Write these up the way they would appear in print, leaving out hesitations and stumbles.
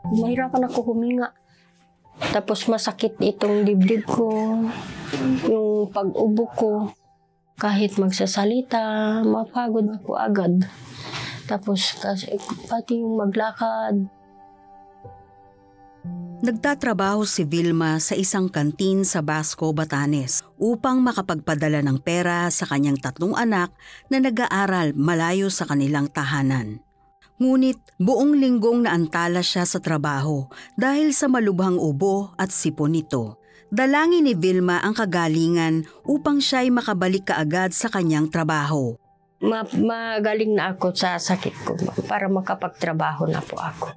Mahirapan ako huminga. Tapos masakit itong dibdib ko, yung pag-ubo ko. Kahit magsasalita, mapagod ako agad. Tapos kasi pati yung maglakad. Nagtatrabaho si Vilma sa isang kantin sa Basco, Batanes upang makapagpadala ng pera sa kanyang 3 anak na nag-aaral malayo sa kanilang tahanan. Ngunit buong linggong naantala siya sa trabaho dahil sa malubhang ubo at sipon nito. Dalangin ni Vilma ang kagalingan upang siya ay makabalik kaagad sa kanyang trabaho. Magaling na ako sa sakit ko para makapagtrabaho na po ako.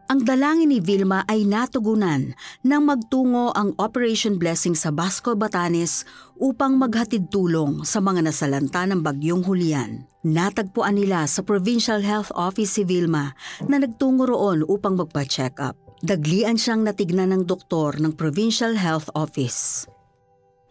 Ang dalangin ni Vilma ay natugunan nang magtungo ang Operation Blessing sa Basco, Batanes upang maghatid tulong sa mga nasalanta ng bagyong Julian. Natagpuan nila sa Provincial Health Office si Vilma na nagtungo roon upang magpa-check up. Daglian siyang natignan ng doktor ng Provincial Health Office.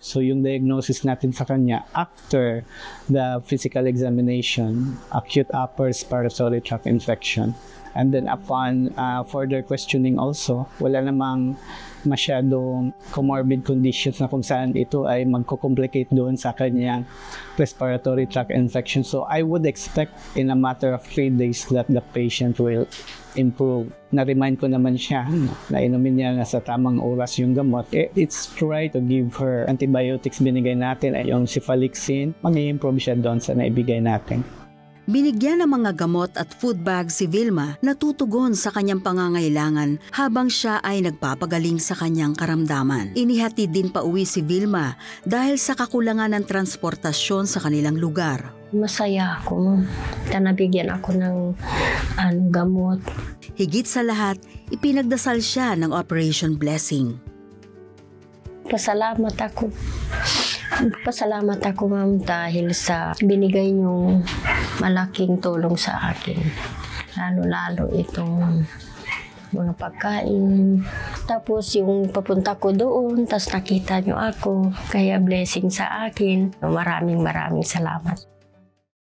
So yung diagnosis natin sa kanya after the physical examination, acute upper respiratory tract infection. And then upon further questioning also, wala namang masyadong comorbid conditions na kung saan ito ay magko-complicate doon sa kanyang respiratory tract infection. So I would expect in a matter of 3 days that the patient will improve. Na-remind ko naman siya na inumin niya na sa tamang oras yung gamot. It's try to give her antibiotics binigay natin, yung cephalexin. Mag-i-improve siya doon sa naibigay natin. Binigyan ng mga gamot at food bag si Vilma na tutugon sa kanyang pangangailangan habang siya ay nagpapagaling sa kanyang karamdaman. Inihatid din pa uwi si Vilma dahil sa kakulangan ng transportasyon sa kanilang lugar. Masaya ako. Nabigyan ako ng gamot. Higit sa lahat, ipinagdasal siya ng Operation Blessing. Pasalamat ako, ma'am, dahil sa binigay niyong malaking tulong sa akin. Lalo-lalo itong mga pagkain. Tapos yung papunta ko doon, tapos nakita niyo ako. Kaya blessing sa akin. Maraming salamat.